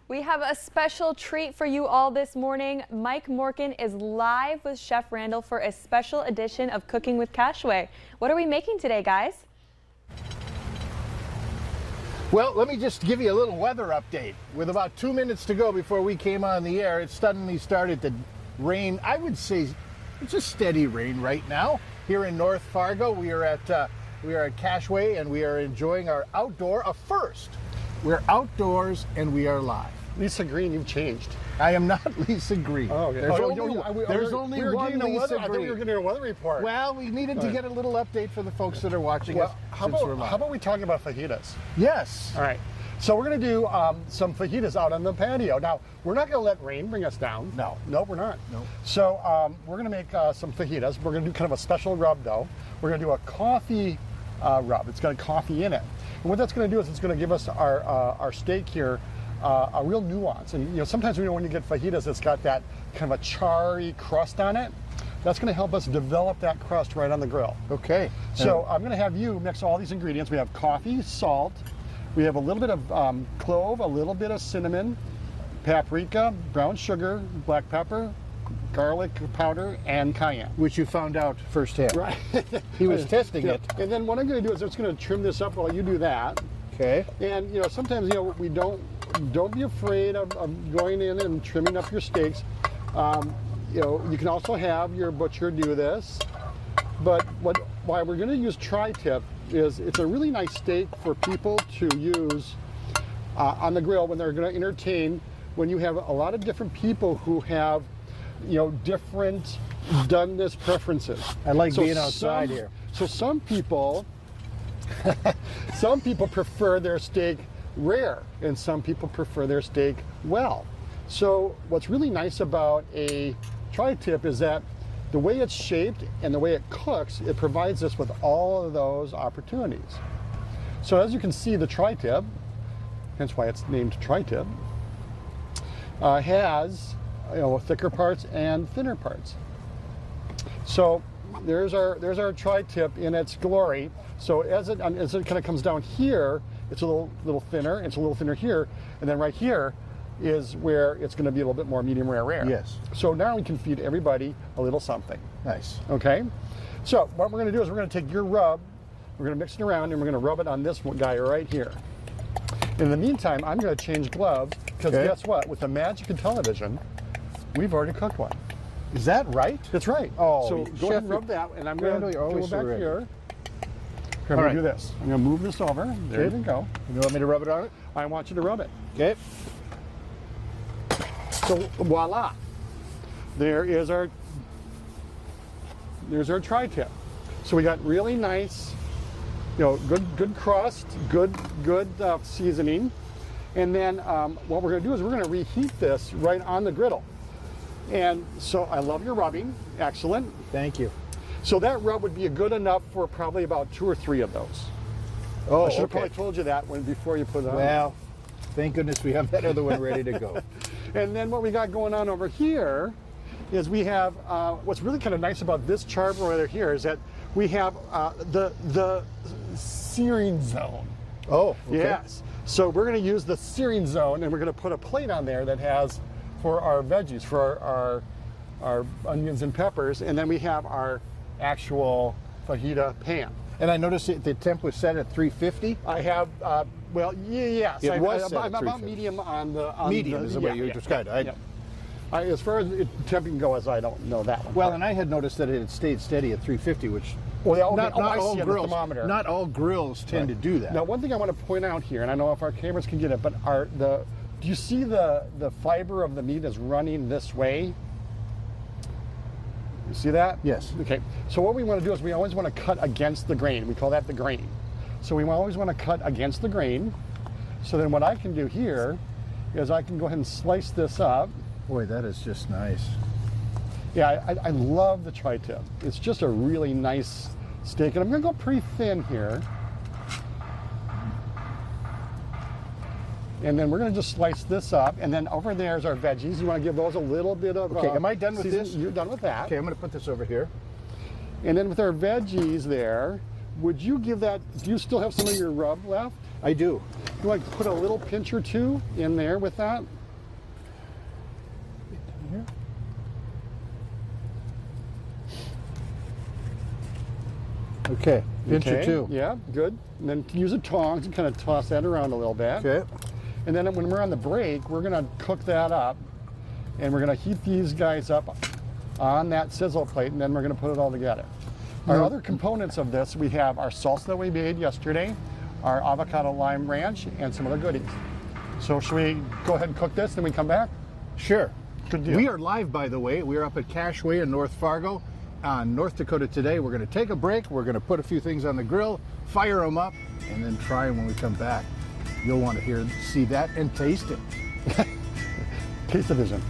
We have a special treat for you all this morning. Mike Morkin is live with Chef Randall for a special edition of Cooking with Cashway. What are we making today, guys? Well, let me just give you a little weather update. With about 2 minutes to go before we came on the air, it suddenly started to rain. I would say it's a steady rain right now. Here in North Fargo, we are at Cashway, and we are enjoying our a first. We're outdoors and we are live. Lisa Green, you've changed. I am not Lisa Green. Oh, okay. There's only one Lisa Green. I thought we were getting a weather report. Well, we needed to get a little update for the folks that are watching us. How about we talk about fajitas? Yes. All right. So we're going to do some fajitas out on the patio. Now, we're not going to let rain bring us down. No. No, we're not. No. So we're going to make some fajitas. We're going to do kind of a special rub, though. We're going to do a coffee rub. It's got coffee in it. And what that's going to do is it's going to give us our steak here a real nuance. And sometimes when you get fajitas, it's got that kind of a charry crust on it. That's going to help us develop that crust right on the grill. Okay. So I'm going to have you mix all these ingredients. We have coffee, salt, we have a little bit of clove, a little bit of cinnamon, paprika, brown sugar, black pepper, garlic powder, and cayenne. Which you found out firsthand. Right. He was testing it. And then what I'm going to do is I'm just going to trim this up while you do that. Okay. And sometimes we don't be afraid of going in and trimming up your steaks. You can also have your butcher do this. But why we're going to use tri-tip is it's a really nice steak for people to use on the grill when they're going to entertain, when you have a lot of different people who have different doneness preferences. I like being outside here. So some people prefer their steak rare, and some people prefer their steak well. So what's really nice about a tri-tip is that the way it's shaped and the way it cooks, it provides us with all of those opportunities. So as you can see, the tri-tip, hence why it's named tri-tip, has thicker parts and thinner parts. So there's our tri-tip in its glory. So as it kind of comes down here, it's a little thinner. It's a little thinner here, and then right here is where it's going to be a little bit more medium rare. Yes. So now we can feed everybody a little something. Nice. Okay. So what we're going to do is we're going to take your rub, we're going to mix it around, and we're going to rub it on this guy right here. In the meantime, I'm going to change gloves because guess what? With the magic of television, we've already cooked one. Is that right? That's right. Oh, so go ahead and rub that, and I'm going to go back here. I'm going to do this. I'm going to move this over. There we go. You want me to rub it on it? I want you to rub it. Okay. So voila, there's our tri-tip. So we got really nice, good crust, good seasoning, and then what we're going to do is we're going to reheat this right on the griddle. And so I love your rubbing, excellent. Thank you. So that rub would be good enough for probably about 2 or 3 of those. Oh, I should have probably told you that before you put it on. Well, thank goodness we have that other one ready to go. And then what we got going on over here is we have, what's really kind of nice about this charbroiler here is that we have the searing zone. Oh, okay. Yes. So we're going to use the searing zone, and we're going to put a plate on there that has for our veggies, for our onions and peppers, and then we have our actual fajita pan. And I noticed the temp was set at 350. I have, yes. It was set at I'm about 350. medium on the... Medium is the way you described it. As far as temping goes, I don't know that one. Well, and I had noticed that it had stayed steady at 350, which not all grills, thermometer. Not all grills tend to do that. Now, one thing I want to point out here, and I don't know if our cameras can get it, but do you see the fiber of the meat is running this way? You see that? Yes. Okay. So what we want to do is we always want to cut against the grain. We call that the grain. So we always want to cut against the grain. So then what I can do here is I can go ahead and slice this up. Boy, that is just nice. Yeah, I love the tri-tip. It's just a really nice steak. And I'm going to go pretty thin here. And then we're going to just slice this up. And then over there's our veggies. You want to give those a little bit of Okay, am I done with season. this? You're done with that. Okay, I'm going to put this over here. And then with our veggies there, would you give that, do you still have some of your rub left? I do. You want to put a little pinch or two in there with that? Okay, pinch or Okay, two. Yeah, good. And then use the tongs and kind of toss that around a little bit. Okay. And then when we're on the break, we're gonna cook that up, and we're gonna heat these guys up on that sizzle plate, and then we're gonna put it all together. Our other components of this, we have our salsa that we made yesterday, our avocado lime ranch, and some other goodies. So should we go ahead and cook this, then we come back? Sure. Good deal. We are live, by the way. We're up at Cashway in North Fargo, North Dakota today. We're going to take a break. We're going to put a few things on the grill, fire them up, and then try them when we come back. You'll want to see that and taste it. Taste the vision.